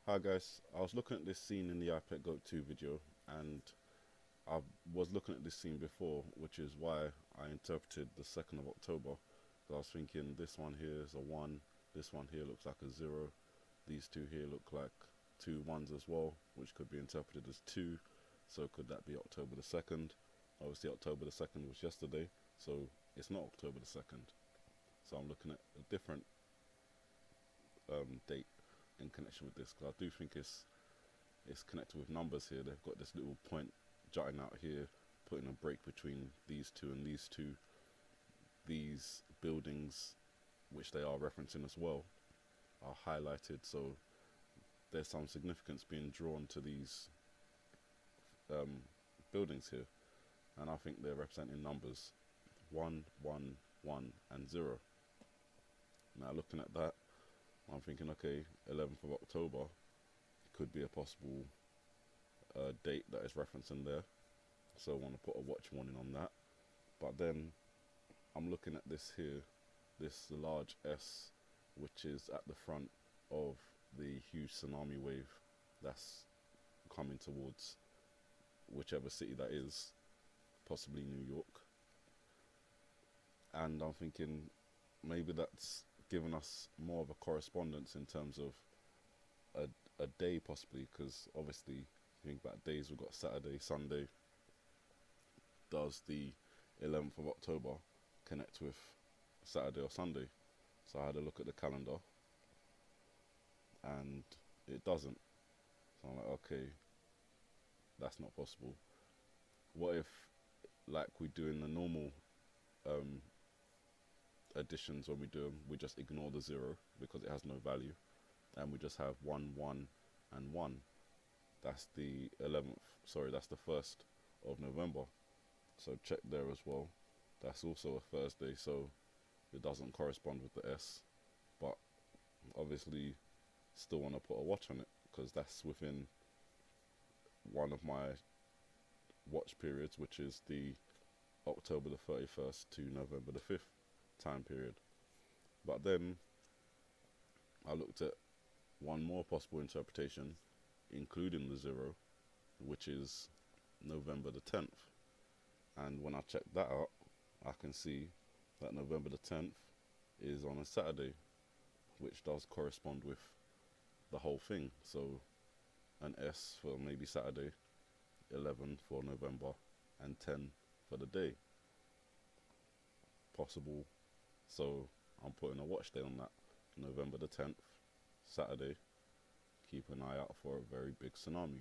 Hi guys, I was looking at this scene in the iPad Goat 2 video, and I was looking at this scene before, which is why I interpreted the 2nd of October. So I was thinking this one here is a 1, this one here looks like a 0, these two here look like two ones as well, which could be interpreted as 2, so could that be October the 2nd? Obviously October the 2nd was yesterday, so it's not October the 2nd. So I'm looking at a different date in connection with this, because I do think it's connected with numbers here. They've got this little point jutting out here, putting a break between these two and these two. These buildings, which they are referencing as well, are highlighted, so there's some significance being drawn to these buildings here, and I think they're representing numbers 1, 1, 1 and 0. Now looking at that, I'm thinking, okay, 11th of October could be a possible date that is referencing there, so I want to put a watch warning on that. But then I'm looking at this here, this large S, which is at the front of the huge tsunami wave that's coming towards whichever city that is, possibly New York. And I'm thinking maybe that's given us more of a correspondence in terms of a day, possibly, because obviously if you think about days, we've got Saturday, Sunday. Does the 11th of October connect with Saturday or Sunday? So I had a look at the calendar and it doesn't. So I'm like, okay, that's not possible. What if, like we do in the normal additions, when we do them, we just ignore the 0 because it has no value, and we just have 1, 1 and 1. That's the 11th, sorry, that's the 1st of November. So check there as well. That's also a Thursday, so it doesn't correspond with the S, but obviously still want to put a watch on it because that's within one of my watch periods, which is the October the 31st to November the 5th time period. But then I looked at one more possible interpretation, including the 0, which is November the 10th. And when I check that out, I can see that November the 10th is on a Saturday, which does correspond with the whole thing. So an S for maybe Saturday, 11 for November, and 10 for the day. Possible. So I'm putting a watch day on that. November the 10th, Saturday. Keep an eye out for a very big tsunami.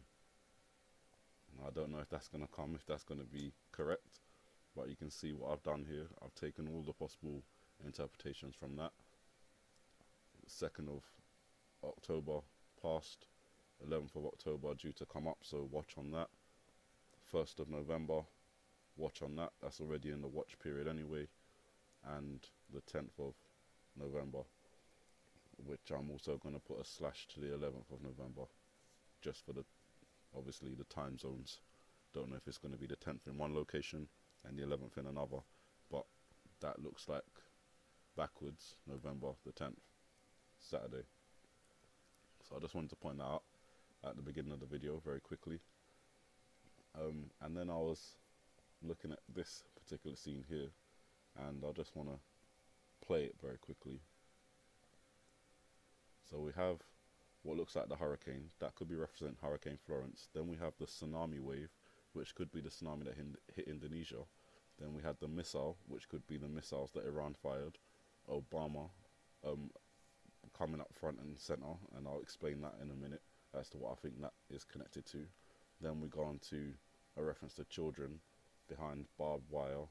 I don't know if that's going to come, if that's going to be correct, but you can see what I've done here. I've taken all the possible interpretations from that. 2nd of October passed, 11th of October due to come up, so watch on that. 1st of November, watch on that. That's already in the watch period anyway. And the 10th of November, which I'm also going to put a slash to the 11th of November, just for the, obviously, the time zones. Don't know if it's going to be the 10th in one location and the 11th in another, but that looks like backwards, November the 10th, Saturday. So I just wanted to point that out at the beginning of the video very quickly. And then I was looking at this particular scene here, and I just want to play it very quickly. So we have what looks like the hurricane, that could be representing Hurricane Florence. Then we have the tsunami wave, which could be the tsunami that hit Indonesia. Then we had the missile, which could be the missiles that Iran fired. Obama coming up front and center, and I'll explain that in a minute as to what I think that is connected to. Then we go on to a reference to children behind barbed wire,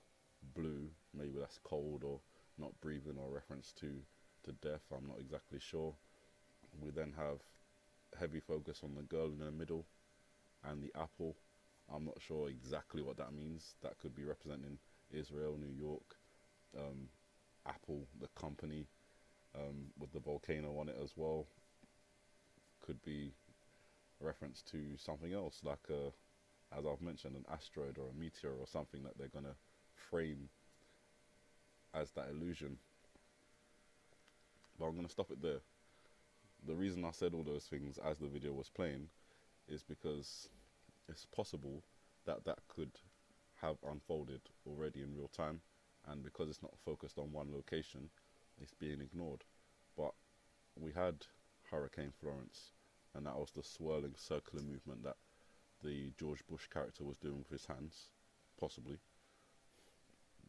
blue, maybe that's cold or not breathing, or reference to death, I'm not exactly sure. We then have heavy focus on the girl in the middle and the apple. I'm not sure exactly what that means. That could be representing Israel, New York, Apple, the company, with the volcano on it as well. Could be a reference to something else, like as I've mentioned, an asteroid or a meteor or something that they're going to frame as that illusion. But I'm going to stop it there. the reason I said all those things as the video was playing is because it's possible that that could have unfolded already in real time, and because it's not focused on one location, it's being ignored. But we had Hurricane Florence, and that was the swirling circular movement that the George Bush character was doing with his hands, possibly.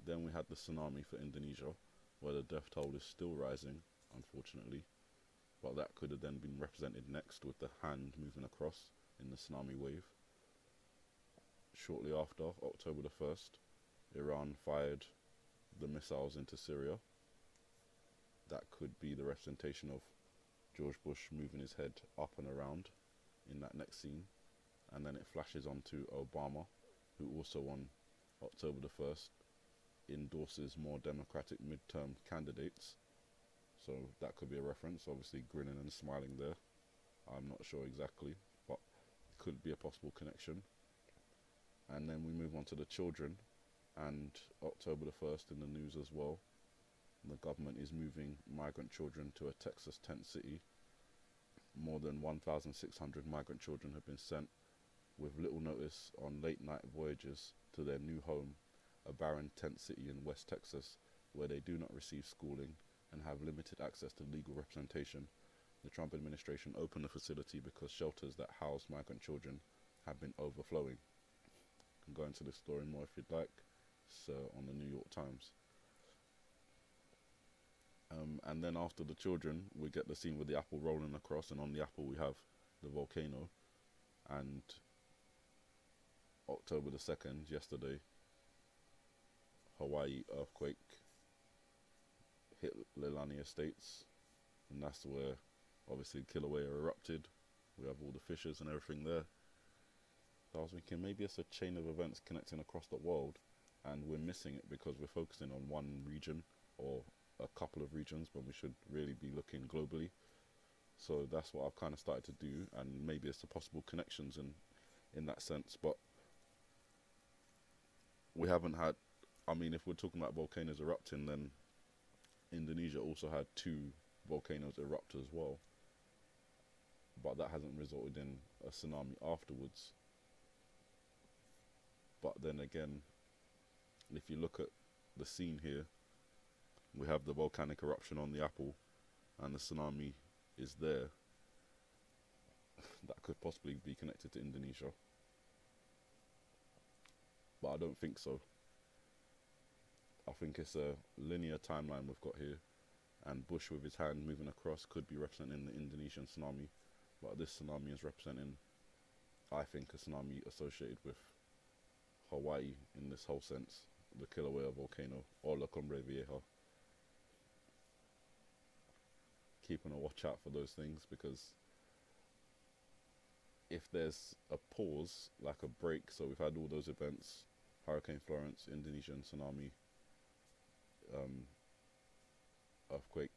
Then we had the tsunami for Indonesia, where the death toll is still rising, unfortunately. But that could have then been represented next with the hand moving across in the tsunami wave. Shortly after, October the 1st, Iran fired the missiles into Syria. That could be the representation of George Bush moving his head up and around in that next scene. And then it flashes on to Obama, who also on October the 1st endorses more democratic midterm candidates. So that could be a reference, obviously grinning and smiling there. I'm not sure exactly, but it could be a possible connection. And then we move on to the children, and October the 1st in the news as well. The government is moving migrant children to a Texas tent city. More than 1,600 migrant children have been sent with little notice on late night voyages to their new home, a barren tent city in West Texas, where they do not receive schooling and have limited access to legal representation. The Trump administration opened the facility because shelters that house migrant children have been overflowing. You can go into this story more if you'd like. It's on the New York Times. And then after the children, we get the scene with the apple rolling across, and on the apple we have the volcano. And October the 2nd, yesterday, Hawaii earthquake hit Leilani Estates, and that's where obviously Kilauea erupted. We have all the fissures and everything there. So I was thinking maybe it's a chain of events connecting across the world, and we're missing it because we're focusing on one region or a couple of regions when we should really be looking globally. So that's what I've kind of started to do, and maybe it's the possible connections in that sense. But we haven't had, I mean, if we're talking about volcanoes erupting, then Indonesia also had 2 volcanoes erupt as well, but that hasn't resulted in a tsunami afterwards. But then again, if you look at the scene here, we have the volcanic eruption on the apple, and the tsunami is there. That could possibly be connected to Indonesia, but I don't think so. I think it's a linear timeline we've got here, and Bush with his hand moving across could be representing the Indonesian tsunami, but this tsunami is representing, I think, a tsunami associated with Hawaii in this whole sense, the Kilauea volcano, or La Cumbre Vieja. Keeping a watch out for those things, because if there's a pause, like a break, so we've had all those events, Hurricane Florence, Indonesian tsunami, earthquake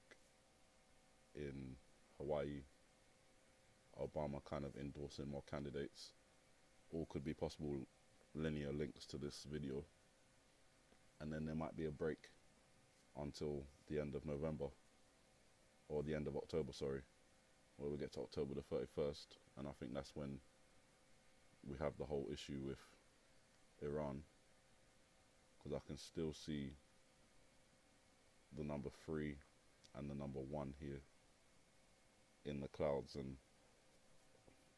in Hawaii, Obama kind of endorsing more candidates, all could be possible linear links to this video. And then there might be a break until the end of November, or the end of October, sorry, where we get to October the 31st, and I think that's when we have the whole issue with Iran, because I can still see the number 3 and the number 1 here in the clouds, and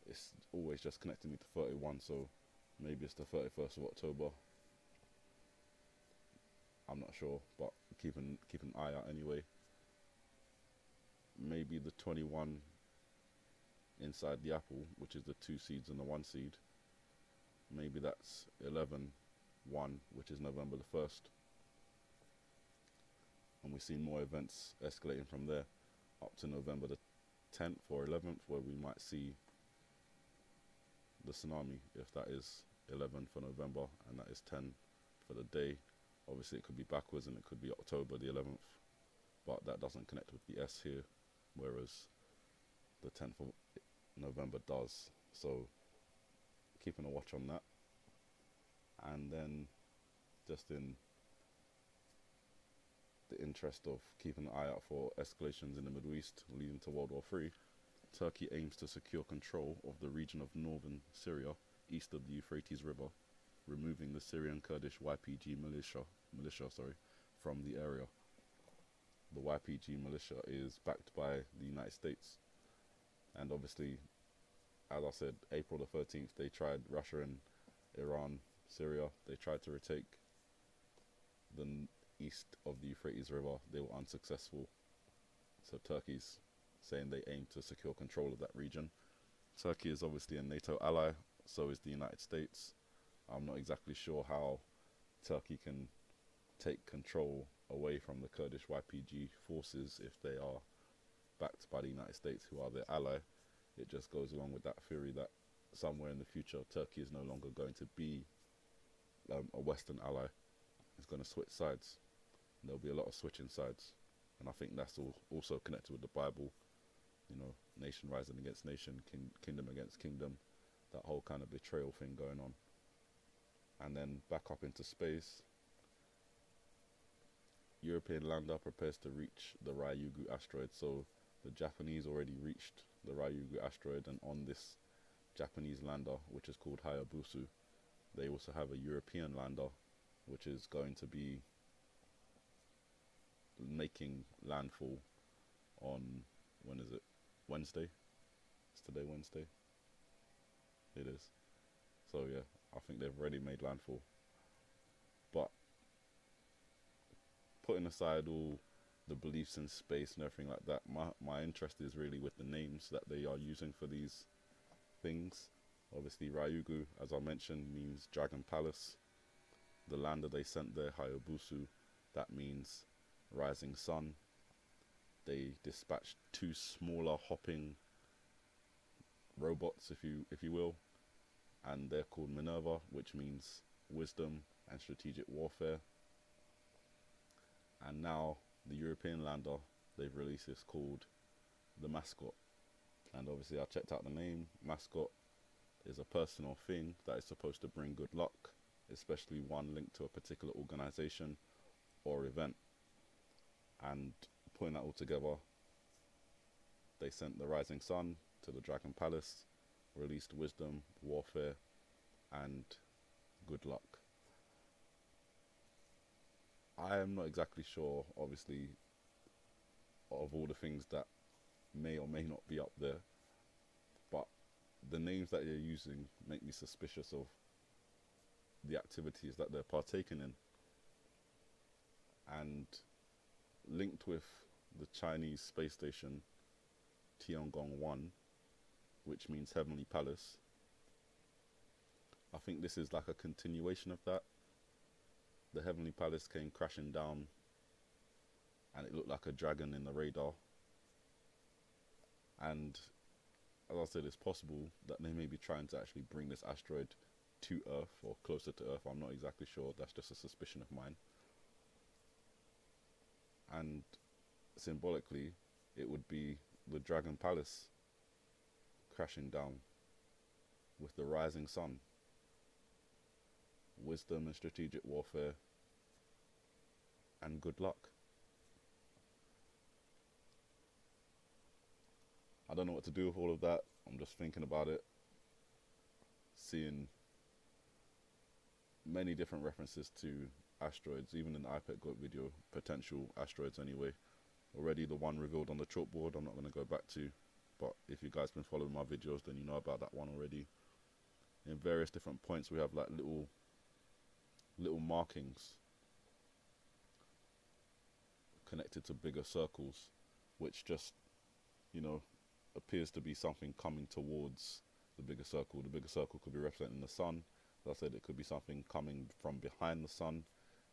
it's always just connecting me to 31, so maybe it's the 31st of October. I'm not sure, but keep an eye out anyway. Maybe the 21 inside the apple, which is the 2 seeds and the 1 seed. Maybe that's 11-1, which is November the 1st. And we see more events escalating from there up to November the 10th or 11th, where we might see the tsunami, if that is 11 for November and that is 10 for the day. Obviously it could be backwards and it could be October the 11th, but that doesn't connect with the S here, whereas the 10th of November does. So keeping a watch on that. And then just in the interest of keeping an eye out for escalations in the Middle East leading to World War III, Turkey aims to secure control of the region of northern Syria, east of the Euphrates River, removing the Syrian Kurdish YPG militia from the area. The YPG militia is backed by the United States, and obviously, as I said, April the 13th, they tried, Russia and Iran, Syria, they tried to retake the east of the Euphrates River. They were unsuccessful. So Turkey's saying they aim to secure control of that region. Turkey is obviously a NATO ally, so is the United States. I'm not exactly sure how Turkey can take control away from the Kurdish YPG forces if they are backed by the United States, who are their ally. It just goes along with that theory that somewhere in the future Turkey is no longer going to be a Western ally. It's going to switch sides. There'll be a lot of switching sides, and I think that's also connected with the Bible. You know, nation rising against nation, kingdom against kingdom, that whole kind of betrayal thing going on. And then back up into space, European lander prepares to reach the Ryugu asteroid. So the Japanese already reached the Ryugu asteroid, and on this Japanese lander, which is called Hayabusa, they also have a European lander, which is going to be making landfall on, when is it? Wednesday? Is today Wednesday? It is. So yeah, I think they've already made landfall. But putting aside all the beliefs in space and everything like that, my interest is really with the names that they are using for these things. Obviously Ryugu, as I mentioned, means Dragon Palace. The lander they sent there, Hayabusa, that means rising sun. They dispatched 2 smaller hopping robots, if you will, and they're called Minerva, which means wisdom and strategic warfare. And now the European lander, they've released this called the Mascot. And obviously I checked out the name. Mascot is a person or thing that is supposed to bring good luck, especially one linked to a particular organization or event. And putting that all together, they sent the rising sun to the Dragon Palace, released wisdom, warfare, and good luck. I am not exactly sure, obviously, of all the things that may or may not be up there, but the names that they're using make me suspicious of the activities that they're partaking in. And linked with the Chinese space station Tiangong-1, which means Heavenly Palace, I think this is like a continuation of that. The Heavenly Palace came crashing down and it looked like a dragon in the radar. And as I said, it's possible that they may be trying to actually bring this asteroid to Earth or closer to Earth. I'm not exactly sure. That's just a suspicion of mine. And symbolically, it would be the Dragon Palace crashing down with the rising sun. Wisdom and strategic warfare, and good luck. I don't know what to do with all of that. I'm just thinking about it, seeing many different references to asteroids, even in the iPad Goat video, potential asteroids anyway. Already the one revealed on the chalkboard I'm not going to go back to, but if you guys been following my videos, then you know about that one already. In various different points we have like little markings connected to bigger circles, which just, you know, appears to be something coming towards the bigger circle. The bigger circle could be representing the sun. As I said, it could be something coming from behind the sun.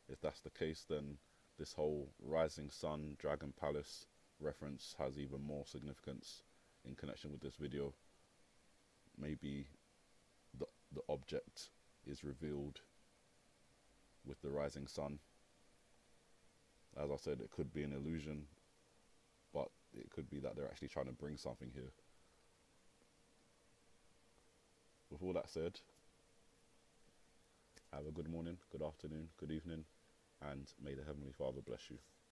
If that's the case, then this whole rising sun, Dragon Palace reference has even more significance in connection with this video. Maybe the object is revealed with the rising sun. As I said, it could be an illusion, but it could be that they're actually trying to bring something here. With all that said, have a good morning, good afternoon, good evening, and may the Heavenly Father bless you.